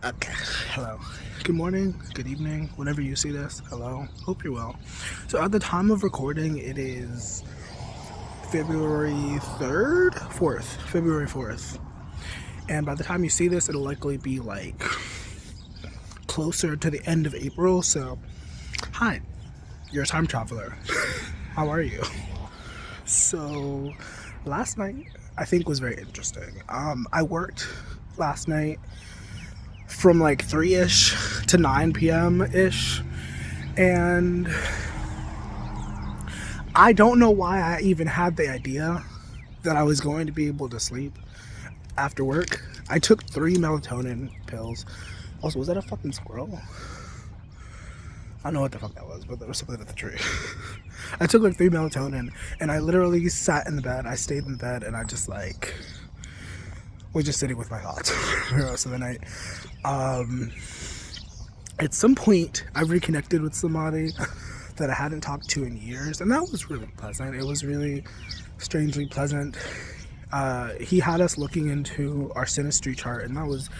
Okay, hello. Good morning, good evening, whenever you see this. Hello, hope you're well. So at the time of recording, it is February 3rd? 4th. February 4th. And by the time you see this, it'll likely be like closer to the end of April. So, hi, you're a time traveler. How are you? So, last night I think was very interesting. I worked last night from like 3-ish to 9 p.m. ish. And I don't know why I even had the idea that I was going to be able to sleep after work. I took 3 melatonin pills. Also, was that a fucking squirrel? I don't know what the fuck that was, but there was something at the tree. I took like 3 melatonin, and I literally sat in the bed. I stayed in the bed, and I just like was just sitting with my thoughts for the rest of the night. At some point, I reconnected with somebody that I hadn't talked to in years, and that was really pleasant. It was really strangely pleasant. He had us looking into our synastry chart, and that was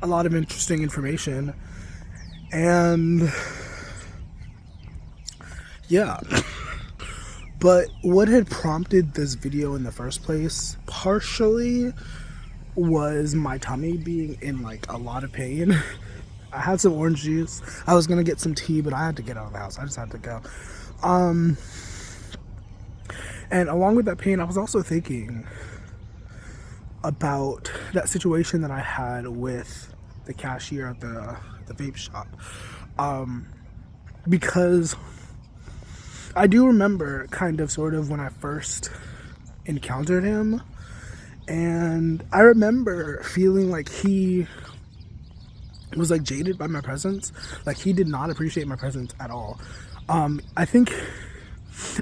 a lot of interesting information. And yeah, but what had prompted this video in the first place, partially, was my tummy being in like a lot of pain. I had some orange juice. I was gonna get some tea, but I had to get out of the house. I just had to go. And along with that pain, I was also thinking about that situation that I had with the cashier at the vape shop. Because I do remember kind of sort of when I first encountered him, and I remember feeling like he was like jaded by my presence. Like he did not appreciate my presence at all. I think,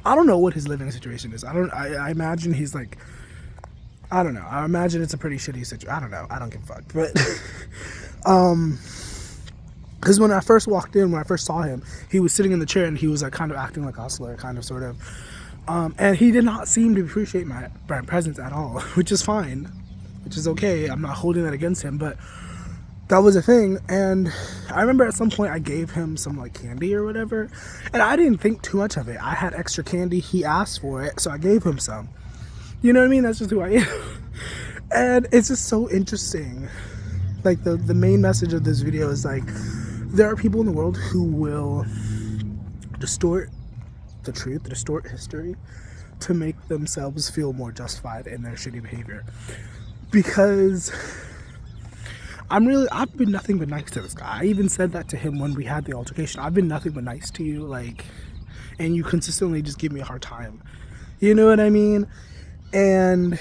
I don't know what his living situation is. I imagine he's like, I don't know. I imagine it's a pretty shitty situation. I don't know. I don't give a fuck. But, because when I first walked in, when I first saw him, he was sitting in the chair and he was like kind of acting like a hustler, kind of, sort of. And he did not seem to appreciate my presence at all, which is fine, which is okay. I'm not holding that against him, but that was a thing. And I remember at some point I gave him some like candy or whatever, and I didn't think too much of it. I had extra candy. He asked for it, so I gave him some. You know what I mean? That's just who I am. And it's just so interesting. Like the main message of this video is like, there are people in the world who will distort the truth, distort history to make themselves feel more justified in their shitty behavior. Because I've been nothing but nice to this guy. I even said that to him when we had the altercation. I've been nothing but nice to you, like, and you consistently just give me a hard time. You know what I mean? And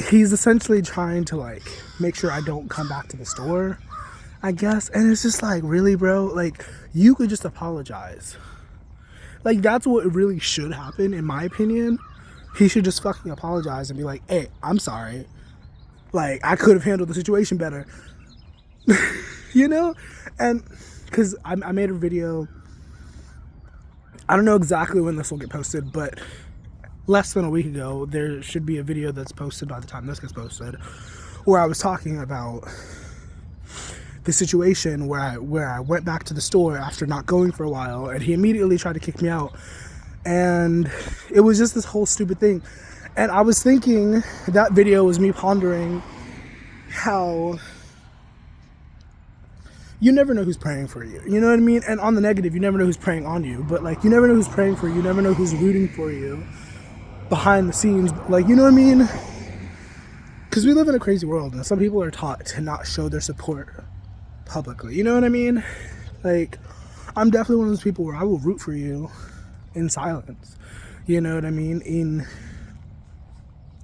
he's essentially trying to like make sure I don't come back to the store, I guess. And it's just like, really, bro? Like, you could just apologize. Like, that's what really should happen, in my opinion. He should just fucking apologize and be like, hey, I'm sorry. Like, I could have handled the situation better. You know? And because I made a video, I don't know exactly when this will get posted, but less than a week ago, there should be a video that's posted by the time this gets posted, where I was talking about the situation where I went back to the store after not going for a while, and he immediately tried to kick me out. And it was just this whole stupid thing. And I was thinking, that video was me pondering how you never know who's praying for you. You know what I mean? And on the negative, you never know who's praying on you. But like, you never know who's praying for you. You never know who's rooting for you behind the scenes. Like, you know what I mean? Because we live in a crazy world, and some people are taught to not show their support publicly. You know what I mean? Like, I'm definitely one of those people where I will root for you in silence. You know what I mean?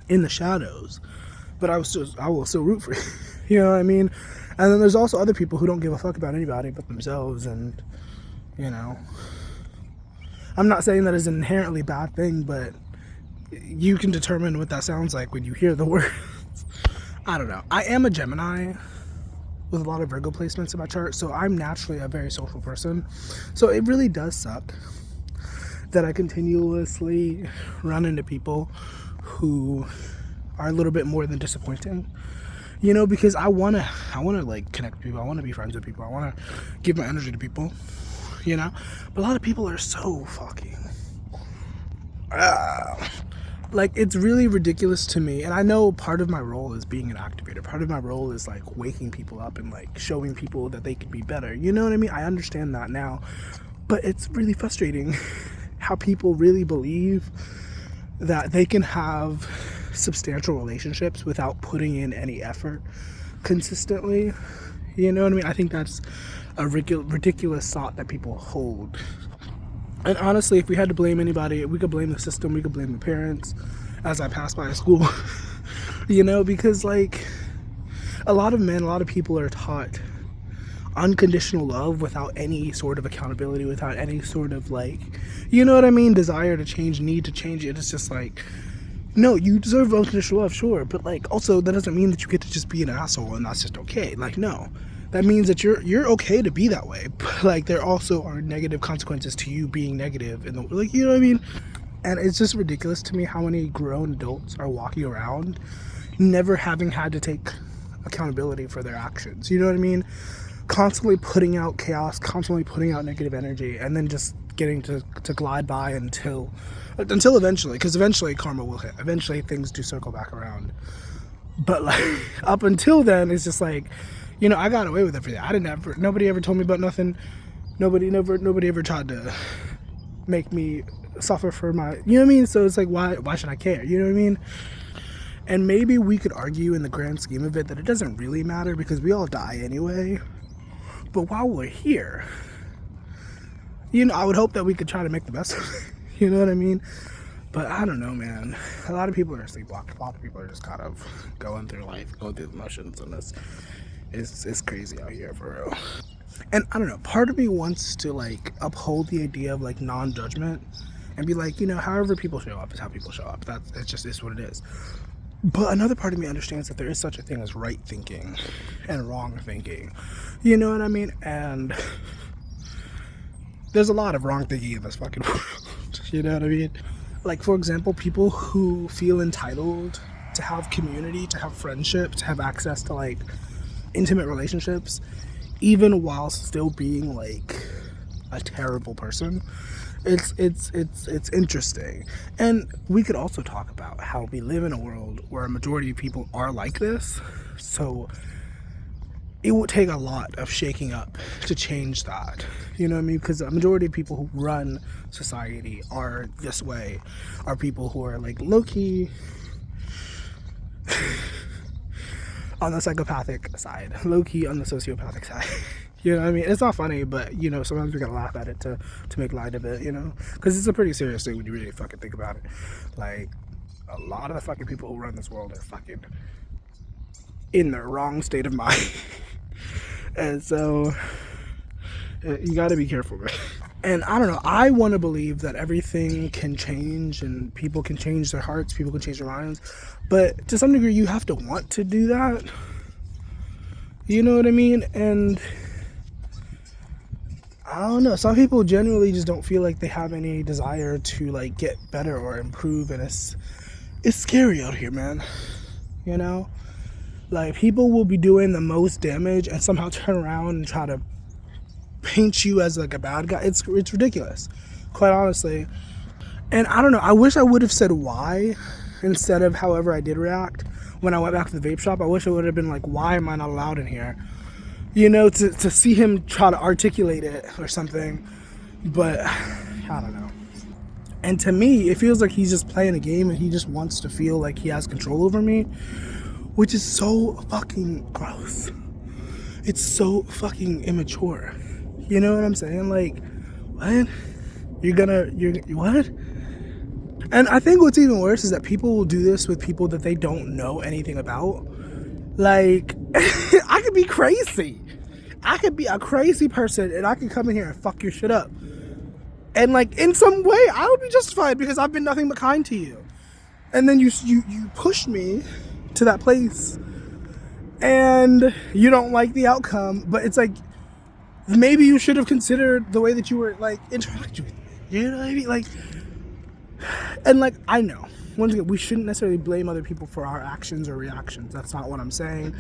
In the shadows. But I will still root for you. You know what I mean? And then there's also other people who don't give a fuck about anybody but themselves. And, you know, I'm not saying that is an inherently bad thing, but you can determine what that sounds like when you hear the words. I don't know. I am a Gemini with a lot of Virgo placements in my chart, so I'm naturally a very social person. So it really does suck that I continuously run into people who are a little bit more than disappointing. because I want to like connect with people. I want to be friends with people. I want to give my energy to people, but a lot of people are so fucking like, it's really ridiculous to me. And I know part of my role is being an activator. Part of my role is like waking people up and like showing people that they could be better. You know what I mean? I understand that now, but it's really frustrating how people really believe that they can have substantial relationships without putting in any effort consistently. You know what I mean? I think that's a ridiculous thought that people hold. And honestly, if we had to blame anybody, we could blame the system, we could blame the parents as I pass by a school, because like a lot of people are taught unconditional love without any sort of accountability, without any sort of like, desire to change, need to change it. It's just like, no, you deserve unconditional love, sure, but like also that doesn't mean that you get to just be an asshole and that's just okay. Like, no. That means that you're okay to be that way, but like there also are negative consequences to you being negative, and like, you know what I mean? And it's just ridiculous to me how many grown adults are walking around never having had to take accountability for their actions. You know what I mean? Constantly putting out chaos, constantly putting out negative energy, and then just getting to glide by until eventually, because eventually karma will hit. Eventually things do circle back around. But like up until then, it's just like, I got away with everything. Nobody ever told me about nothing. Nobody ever tried to make me suffer for my, you know what I mean? So it's like, why should I care? You know what I mean? And maybe we could argue in the grand scheme of it that it doesn't really matter because we all die anyway. But while we're here, I would hope that we could try to make the best of it. You know what I mean? But I don't know, man. A lot of people are sleepwalking. A lot of people are just kind of going through life, going through the motions, and it's crazy out here for real. And I don't know, part of me wants to like uphold the idea of like non-judgment and be like, however people show up is how people show up. It just is what it is. But another part of me understands that there is such a thing as right thinking and wrong thinking. You know what I mean? And there's a lot of wrong thinking in this fucking world. You know what I mean? Like, for example, people who feel entitled to have community, to have friendship, to have access to like intimate relationships, even while still being like a terrible person. It's interesting. And we could also talk about how we live in a world where a majority of people are like this. So it would take a lot of shaking up to change that. You know what I mean? Because a majority of people who run society are this way, are people who are like low-key on the psychopathic side, low-key on the sociopathic side. You know what I mean? It's not funny, but sometimes we gotta laugh at it to make light of it, because it's a pretty serious thing when you really fucking think about it. Like, a lot of the fucking people who run this world are fucking in the wrong state of mind. And so you gotta be careful, man. And I don't know, I want to believe that everything can change and people can change their hearts, people can change their minds, but to some degree you have to want to do that. You know what I mean? And I don't know, some people genuinely just don't feel like they have any desire to like get better or improve, and it's scary out here, man. Like, people will be doing the most damage and somehow turn around and try to paint you as like a bad guy. It's ridiculous, quite honestly. And I don't know, I wish I would have said why instead of however I did react when I went back to the vape shop. I wish it would have been like, why am I not allowed in here? To see him try to articulate it or something. But I don't know. And to me, it feels like he's just playing a game and he just wants to feel like he has control over me, which is so fucking gross. It's so fucking immature. You know what I'm saying? Like, what? You're what? And I think what's even worse is that people will do this with people that they don't know anything about. Like, I could be crazy. I could be a crazy person and I could come in here and fuck your shit up. And like, in some way, I would be justified because I've been nothing but kind to you. And then you pushed me to that place and you don't like the outcome, but it's like, maybe you should have considered the way that you were like interacting with me. You know what I mean? Like, and like, I know once again, we shouldn't necessarily blame other people for our actions or reactions. That's not what I'm saying.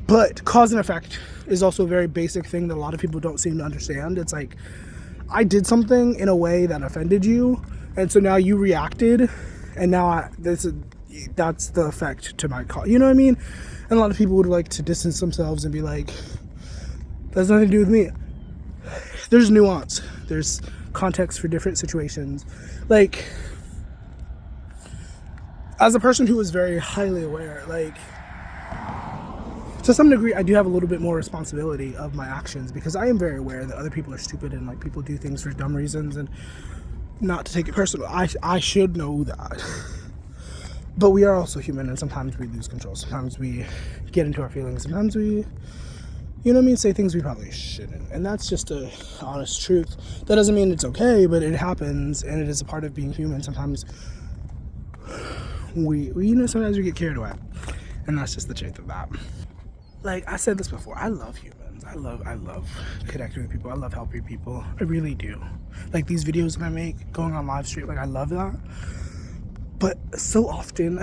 But cause and effect is also a very basic thing that a lot of people don't seem to understand. It's like, I did something in a way that offended you, and so now you reacted, and now that's the effect to my call. You know what I mean? And a lot of people would like to distance themselves and be like, that's nothing to do with me. There's nuance. There's context for different situations. Like, as a person who is very highly aware, like, to some degree, I do have a little bit more responsibility of my actions, because I am very aware that other people are stupid and like people do things for dumb reasons, and not to take it personal. I should know that. But we are also human, and sometimes we lose control. Sometimes we get into our feelings. Sometimes we, you know what I mean, say things we probably shouldn't. And that's just a honest truth. That doesn't mean it's okay, but it happens, and it is a part of being human. Sometimes sometimes we get carried away. And that's just the truth of that. Like I said this before, I love humans. I love connecting with people. I love helping people. I really do. Like these videos that I make, going on live stream, like I love that. But so often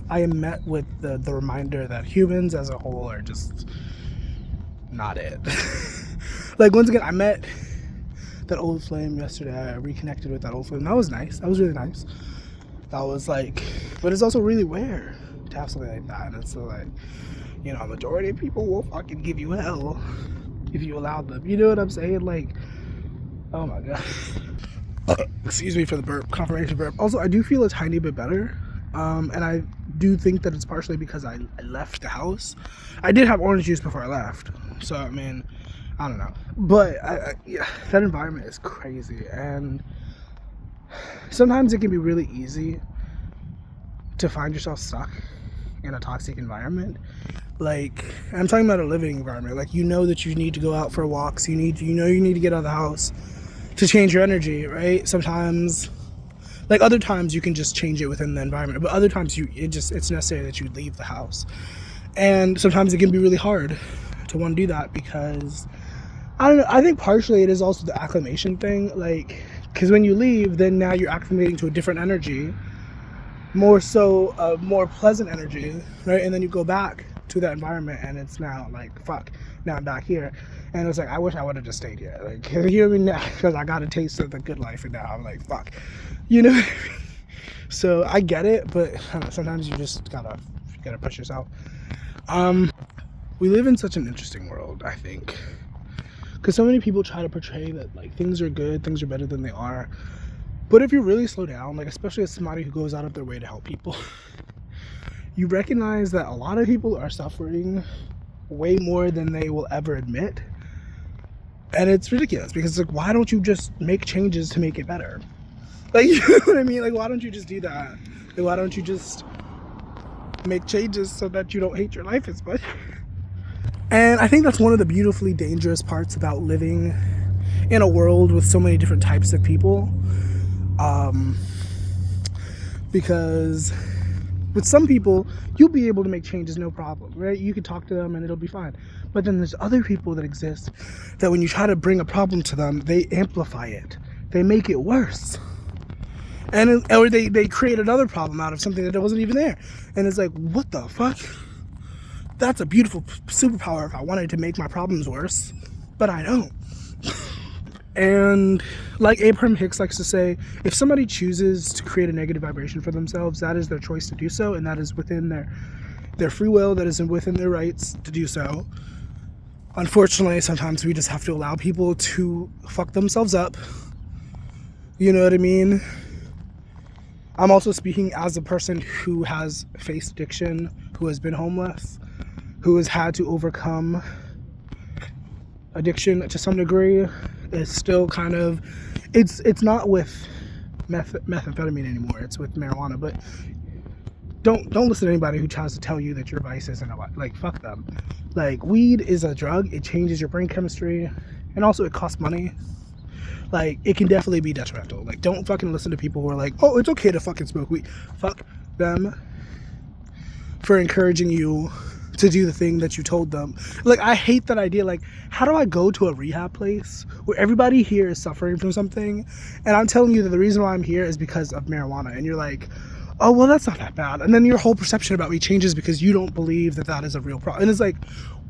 I am met with the reminder that humans as a whole are just not it. Like once again, I met that old flame yesterday. I reconnected with that old flame. That was nice. That was really nice. That was like, but it's also really rare to have something like that. And it's so like, you know, a majority of people will fucking give you hell if you allow them. You know what I'm saying? Like, oh my god. Excuse me for the burp, confirmation burp. Also, I do feel a tiny bit better. And I do think that it's partially because I left the house. I did have orange juice before I left. So, I mean, I don't know. But, yeah, that environment is crazy. And sometimes it can be really easy to find yourself stuck in a toxic environment. Like, I'm talking about a living environment. Like, you know that you need to go out for walks. You need to get out of the house to change your energy, right? Sometimes, like other times, you can just change it within the environment. But other times, it's necessary that you leave the house. And sometimes it can be really hard to want to do that because, I don't know, I think partially it is also the acclimation thing. Like, because when you leave, then now you're acclimating to a different energy. More so, a more pleasant energy, right? And then you go back to that environment and it's now like, fuck, now I'm back here. And it's like, I wish I would have just stayed here. Like, you know what I mean? Now, because I got a taste of the good life and now I'm like, fuck. You know what I mean? So I get it, but I don't know, sometimes you just gotta push yourself. We live in such an interesting world, I think. Because so many people try to portray that like things are good, things are better than they are. But if you really slow down, like especially as somebody who goes out of their way to help people, you recognize that a lot of people are suffering way more than they will ever admit. And it's ridiculous because it's like, why don't you just make changes to make it better? Like, you know what I mean? Like, why don't you just do that? Like, why don't you just make changes so that you don't hate your life as much? And I think that's one of the beautifully dangerous parts about living in a world with so many different types of people. Because with some people, you'll be able to make changes no problem, right? You can talk to them and it'll be fine. But then there's other people that exist that when you try to bring a problem to them, they amplify it. They make it worse. Or they create another problem out of something that wasn't even there. And it's like, what the fuck? That's a beautiful superpower if I wanted to make my problems worse. But I don't. And like Abraham Hicks likes to say, if somebody chooses to create a negative vibration for themselves, that is their choice to do so, and that is within their free will, that is within their rights to do so. Unfortunately, sometimes we just have to allow people to fuck themselves up. You know what I mean? I'm also speaking as a person who has faced addiction, who has been homeless, who has had to overcome addiction to some degree. Is still kind of, it's not with methamphetamine anymore, it's with marijuana. But don't listen to anybody who tries to tell you that your vice isn't like, fuck them. Like, weed is a drug, it changes your brain chemistry, and also it costs money. Like, it can definitely be detrimental. Like, don't fucking listen to people who are like, oh, it's okay to fucking smoke weed. Fuck them for encouraging you to do the thing that you told them. Like, I hate that idea. Like, how do I go to a rehab place where everybody here is suffering from something, and I'm telling you that the reason why I'm here is because of marijuana, and you're like, oh, well, that's not that bad. And then your whole perception about me changes because you don't believe that that is a real problem. And it's like,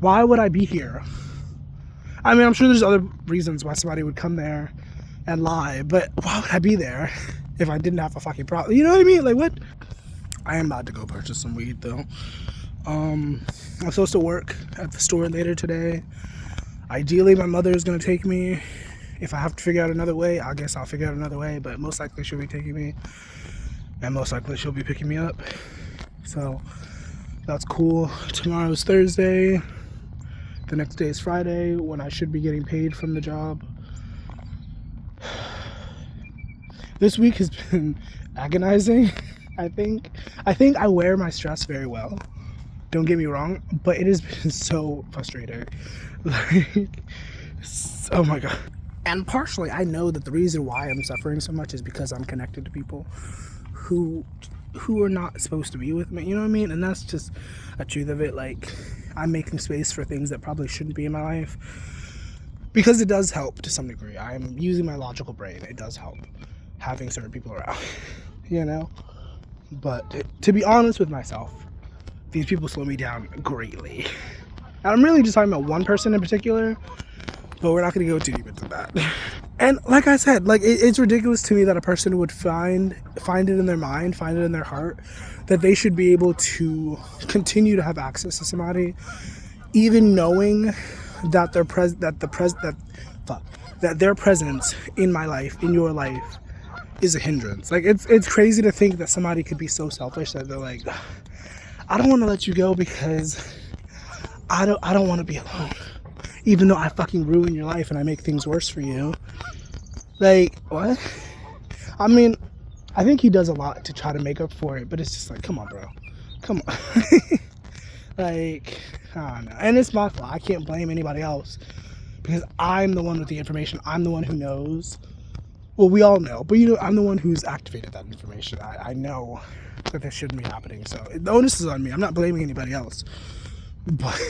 why would I be here? I mean, I'm sure there's other reasons why somebody would come there and lie, but why would I be there if I didn't have a fucking problem? You know what I mean? Like, what? I am about to go purchase some weed, though. I'm supposed to work at the store later today. Ideally, my mother is going to take me. If I have to figure out another way, I guess I'll figure out another way, but most likely she'll be taking me, and most likely she'll be picking me up. So that's cool. Tomorrow's Thursday. The next day is Friday, when I should be getting paid from the job. This week has been agonizing. I think I wear my stress very well. Don't get me wrong, but it has been so frustrating. Like, oh my god. And partially, I know that the reason why I'm suffering so much is because I'm connected to people who are not supposed to be with me. You know what I mean? And that's just a truth of it. Like, I'm making space for things that probably shouldn't be in my life because it does help to some degree. I'm using my logical brain. It does help having certain people around, you know? But to be honest with myself, these people slow me down greatly. And I'm really just talking about one person in particular, but we're not going to go too deep into that. And like I said, like it's ridiculous to me that a person would find it in their mind, find it in their heart, that they should be able to continue to have access to somebody, even knowing that their presence in my life, in your life, is a hindrance. Like it's crazy to think that somebody could be so selfish that they're like, I don't want to let you go because I don't want to be alone, even though I fucking ruin your life and I make things worse for you. Like, what? I mean, I think he does a lot to try to make up for it, but it's just like, come on, bro. Come on. Like, I don't know. And it's my fault. I can't blame anybody else because I'm the one with the information. I'm the one who knows. Well, we all know, but I'm the one who's activated that information. I know that this shouldn't be happening, so the onus is on me. I'm not blaming anybody else, but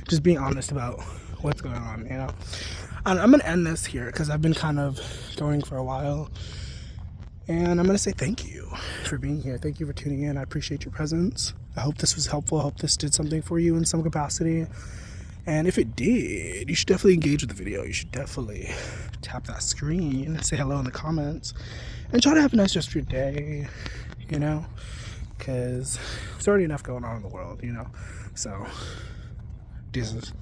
just being honest about what's going on, you know. And I'm gonna end this here because I've been kind of going for a while, and I'm gonna say thank you for being here. Thank you for tuning in. I appreciate your presence. I hope this was helpful. I hope this did something for you in some capacity. And if it did, you should definitely engage with the video. You should definitely tap that screen, say hello in the comments, and try to have a nice rest of your day, you know, because there's already enough going on in the world, you know. So, deuces.